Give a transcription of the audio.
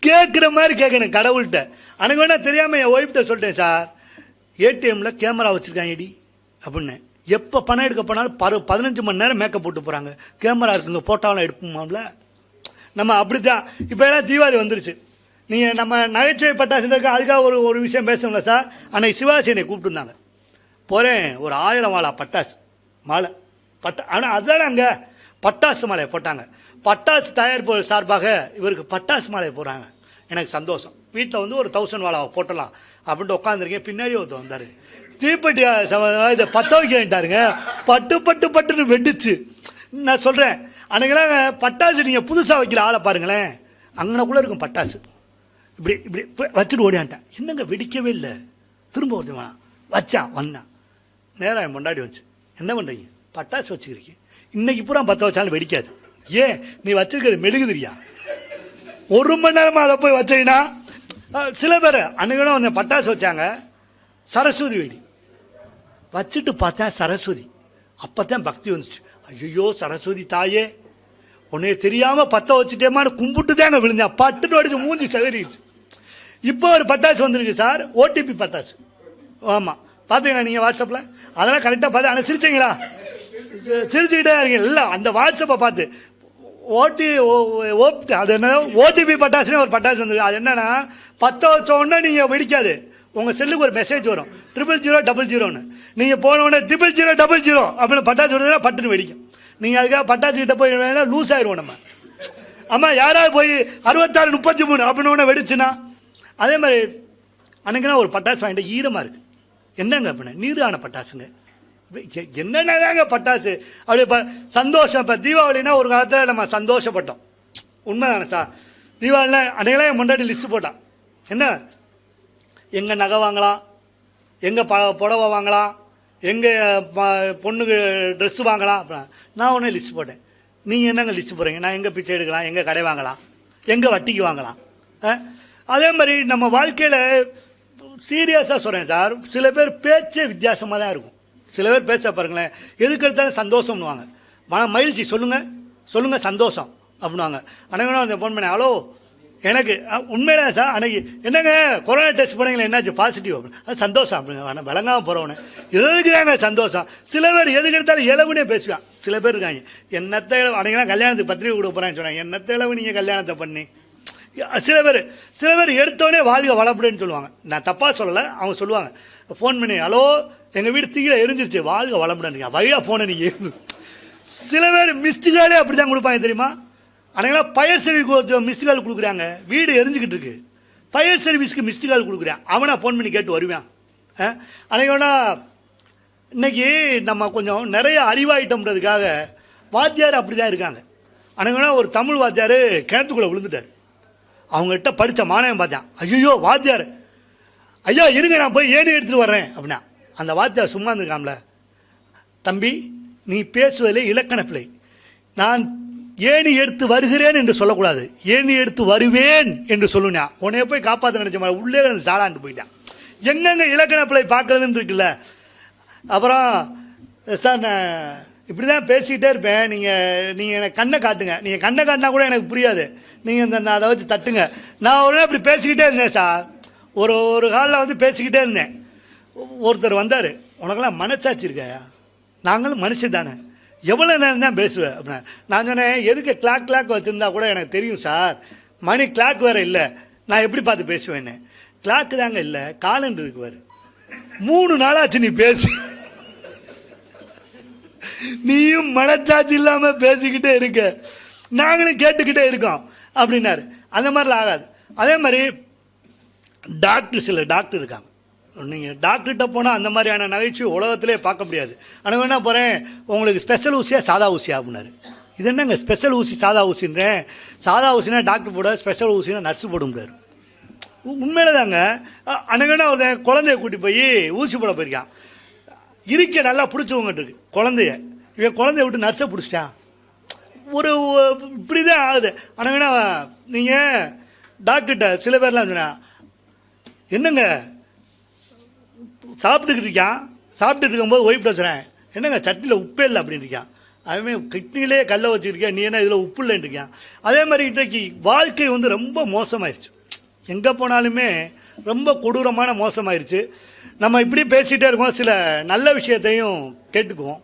கேட்குற மாதிரி கேட்கணும் கடவுள்கிட்ட. எனக்கு வேணா தெரியாமல் என் ஒய்ஃப்கிட்ட சொல்லிட்டேன், சார் ஏடிஎம்மில் கேமரா வச்சுருக்காங்கடி அப்படின்னு. எப்போ பணம் எடுக்க போனாலும் 15 மணி நேரம் மேக்கப் போட்டு போகிறாங்க. கேமரா இருக்குங்க, போட்டோலாம் எடுப்போமாம்ல. நம்ம அப்படி தான். இப்போ எல்லாம் தீபாவளி வந்துருச்சு. நீங்கள் நம்ம நகைச்சுவை பட்டாசுக்கு அதுக்காக ஒரு விஷயம் பேசணும்ல சார். அன்னைக்கு சிவாஜி என்னை கூப்பிட்டுருந்தாங்க. போகிறேன், ஒரு 1000 வாழா பட்டாசு மாலை ஆனால் அதுதானே அங்கே பட்டாசு மாலையை போட்டாங்க. பட்டாசு தயாரிப்பு சார்பாக இவருக்கு பட்டாசு மாலையை போடுறாங்க. எனக்கு சந்தோஷம். வீட்டில் வந்து ஒரு 1000 வாழாவை போட்டலாம் அப்படின்ட்டு உட்காந்துருக்கேன். பின்னாடி ஒருத்தர் வந்தார், தீப்பெட்டி இதை பற்ற வைக்கிறேன்ட்டாருங்க. பட்டுன்னு வெடிச்சு. நான் சொல்கிறேன், அன்றைக்கெல்லாம் பட்டாசு நீங்கள் புதுசாக வைக்கிற ஆளை பாருங்களேன், அங்கனக்குள்ளே இருக்கும் பட்டாசு. இப்படி வச்சுட்டு ஓடியான்ட்டேன். என்னங்க வெடிக்கவே இல்லை. திரும்ப ஒருத்தன் வேணாம் வச்சான். வந்தான் நேராக என் முன்னாடி வச்சு, என்ன பண்ணுறீங்க? பட்டாசு வச்சுக்கிறீங்க. இன்னைக்கு பூரா 10 வச்சாலும் வெடிக்காது. ஏன் நீ வச்சிருக்கிறது மெழுகுதிரியா? 1 மணி நேரமாக அதை போய் வச்சீங்கன்னா சில பேர் அன்னைக்கு வந்து பட்டாசு வச்சாங்க. சரஸ்வதி வெடி வச்சுட்டு பார்த்தேன், சரஸ்வதி. அப்போ தான் பக்தி வந்துச்சு. ஐயோ சரஸ்வதி தாயே, உன்னைய தெரியாமல் 10 வச்சுட்டேமான்னு கும்பிட்டு தாங்க விழுந்தேன். பட்டுன்னு அடிச்சு மூஞ்சி செதறிடுச்சு. இப்போ ஒரு பட்டாசு வந்துருக்கு சார், ஓடிபி பட்டாசு. ஆமாம், பார்த்தீங்களா நீங்கள் வாட்ஸ்அப்பில்? அதெல்லாம் கரெக்டாக பார்த்து. ஆனால் சிரிச்சிங்களா? சிரிச்சுக்கிட்டே இருக்கீங்க. இல்லை, அந்த வாட்ஸ்அப்பை பார்த்து அது என்ன ஓடிபி பட்டாசுன்னு ஒரு பட்டாசு வந்துருக்கு. அது என்னன்னா 10 வச்ச உடனே நீங்கள் வெடிக்காது. உங்கள் செல்லுக்கு ஒரு மெசேஜ் வரும், 00000ன்னு. நீங்கள் போன உடனே 00000 அப்படின்னு பட்டாசு விடுறதுனா பட்டுன்னு வெடிக்கும். நீங்கள் அதுக்காக பட்டாசு கிட்ட போய் லூஸ் ஆயிடுவோம் நம்ம. ஆமாம், யாராவது போய் 66 33 அப்படின்னு ஒன்று வெடிச்சுன்னா. அதே மாதிரி அன்னைக்குன்னா ஒரு பட்டாசு வாங்கிட்டு ஈரமாக இருக்குது. என்னங்க அப்படின்னா நீரான பட்டாசுங்க. என்னென்னதாங்க பட்டாசு அப்படி சந்தோஷம். இப்போ தீபாவளினா ஒரு காலத்தில் நம்ம சந்தோஷப்பட்டோம். உண்மைதானே சார்? தீபாவளினா அன்றைக்கெல்லாம் என் முன்னாடி லிஸ்ட்டு போட்டான். என்ன எங்கே நகை வாங்கலாம், எங்கே புடவை வாங்கலாம், எங்கே பொண்ணுக்கு ட்ரெஸ்ஸு வாங்கலாம் அப்படின்னா நான் ஒன்றே லிஸ்ட் போட்டேன். நீங்கள் என்னங்க லிஸ்ட்டு போடுறீங்க? நான் எங்கே பிச்சை எடுக்கலாம், எங்கே கடை வாங்கலாம், எங்கே வட்டிக்கு வாங்கலாம். அதே மாதிரி நம்ம வாழ்க்கையில் சீரியஸாக சொல்கிறேன் சார், சில பேர் பேச்சே வித்தியாசமாக தான் இருக்கும். சில பேர் பேச பாருங்களேன், எதுக்கு எடுத்தாலும் சந்தோஷம்னுவாங்க. மகிழ்ச்சி சொல்லுங்கள் சந்தோஷம் அப்படின்வாங்க. அன்றைக்கு அந்த ஃபோன் பண்ணேன், ஹலோ எனக்கு உண்மையில சார் அன்றைக்கி என்னங்க கொரோனா டெஸ்ட் பண்ணீங்களா, என்னாச்சு? பாசிட்டிவ் அப்படின்னு. அது சந்தோஷம் அப்படிங்க. ஆனால் விளங்காமல் போகிறவனே எதுக்கு தாங்க சந்தோஷம். சில பேர் எதுக்கு எடுத்தாலும் இளவுனே பேசுவான். சில பேர் இருக்காங்க, என்னத்தை அன்றைக்கெல்லாம் கல்யாணத்துக்கு பத்திரிக்கை கொடுக்க போகிறான்னு சொன்னாங்க. என்னத்தை இளவு நீங்கள் கல்யாணத்தை பண்ணி. சில பேர் எடுத்தோடனே வாழ்க வளப்படுன்னு சொல்லுவாங்க. நான் தப்பாக சொல்லலை, அவங்க சொல்லுவாங்க. ஃபோன் பண்ணி, ஹலோ எங்கள் வீடு தீயில எரிஞ்சிருச்சு, வாழ்க வளமுடனீங்க வழியாக போன நீங்கள். சில பேர் மிஸ்டுகாலே அப்படி தான் கொடுப்பாங்க தெரியுமா? அன்றைக்கெல்லாம் ஃபயர் சர்வீஸ்க்கு மிஸ்டு கால் கொடுக்குறாங்க. வீடு எரிஞ்சிக்கிட்டு இருக்கு, ஃபயர் சர்வீஸ்க்கு மிஸ்டு கால் கொடுக்குறேன். அவனா ஃபோன் பண்ணி கேட்டு வருவான். அன்றைக்கி வேணா இன்னைக்கு நம்ம கொஞ்சம் நிறைய அறிவாயிட்டோம்ன்றதுக்காக வாத்தியார் அப்படி தான் இருக்காங்க. அன்றைக்கி வேணா ஒரு தமிழ் வாத்தியார் கிணத்துக்குள்ளே விழுந்துட்டார். அவங்ககிட்ட படித்த மாணவன் பார்த்தான். ஐயோ வாத்தியார், ஐயா இருங்க நான் போய் ஏணி எடுத்துகிட்டு வர்றேன் அப்படின்னா. அந்த வாத்தியார் சும்மா இருந்திருக்காம்ல, தம்பி நீ பேசுவதில் இலக்கண பிழை. நான் ஏணி எடுத்து வருகிறேன் என்று சொல்லக்கூடாது, ஏணி எடுத்து வருவேன் என்று சொல்லுனா. உன்னைய போய் காப்பாற்ற நினைச்ச மாதிரி உள்ளே வந்து சாடான்ட்டு போயிட்டான். எங்கெங்க இலக்கண பிழை பார்க்குறதுன்னு இருக்குல்ல. அப்புறம் சார் நான் இப்படி தான் பேசிக்கிட்டே இருப்பேன், நீங்கள் எனக்கு கண்ணை காட்டுங்க. நீங்கள் கண்ணை காட்டினா கூட எனக்கு புரியாது, நீங்கள் இந்த அதை வச்சு தட்டுங்க. நான் ஒரு இப்படி பேசிக்கிட்டே இருந்தேன் சார். ஒரு காலில் வந்து பேசிக்கிட்டே இருந்தேன். ஒருத்தர் வந்தார், உனக்கெல்லாம் மனச்சாட்சி இருக்காயா? நாங்களும் மனுஷன் தானே, எவ்வளோ நேரம் தான் பேசுவேன் அப்படின்னா. நான் சொன்னேன், எதுக்கு கிளாக் வச்சுருந்தா கூட எனக்கு தெரியும் சார், மணி கிளாக் வேறு இல்லை, நான் எப்படி பார்த்து பேசுவேன்னு. கிளாக்கு தாங்க இல்லை, காலண்டர் இருக்குவார். 3 நாளாச்சு நீ பேசு, நீயும் மனச்சாட்சி இல்லாமல் பேசிக்கிட்டே இருக்க, நாங்களும் கேட்டுக்கிட்டே இருக்கோம் அப்படின்னாரு. அந்த மாதிரிலாம் ஆகாது. அதே மாதிரி சில டாக்டர் இருக்காங்க. நீங்கள் டாக்டர்கிட்ட போனால் அந்த மாதிரியான நகைச்சுவை உலகத்திலே பார்க்க முடியாது. ஆனால் என்ன போகிறேன், உங்களுக்கு ஸ்பெஷல் ஊசியா சாதா ஊசியா அப்படின்னாரு. இது என்னங்க ஸ்பெஷல் ஊசி சாதா ஊசின்றேன். சாதா ஊசினா டாக்டர் போட, ஸ்பெஷல் ஊசினா நர்ஸு போட முடியாது. உண்மையில தாங்க. அன்னைக்குன்னா ஒரு குழந்தைய கூட்டி போய் ஊசி போட போயிருக்கான். இருக்க நல்லா பிடிச்சவங்கட்டு இருக்கு குழந்தைய. இவன் குழந்தைய விட்டு நர்ஸை பிடிச்சிட்டான். ஒரு இப்படி தான் ஆகுது. அன்னைக்குன்னா நீங்கள் டாக்டர்கிட்ட சில பேர்லாம் சொன்னா, என்னங்க சாப்பிட்டுக்கிட்டு இருக்கான், சாப்பிட்டுட்டு இருக்கும்போது ஒய்ஃப்ட்ட சொன்னேன், என்னங்க சட்னியில் உப்பே இல்லை அப்படின்னு இருக்கான். அதுமாதிரி கிட்னிலே கல்லை வச்சுருக்கேன், நீ என்ன இதில் உப்பு இல்லைன்னு இருக்கான். அதே மாதிரி இன்றைக்கு வாழ்க்கை வந்து ரொம்ப மோசமாயிடுச்சு. எங்கே போனாலுமே ரொம்ப கொடூரமான மோசமாயிருச்சு. நம்ம இப்படி பேசிகிட்டே இருக்கோம், சில நல்ல விஷயத்தையும் கேட்டுக்குவோம்.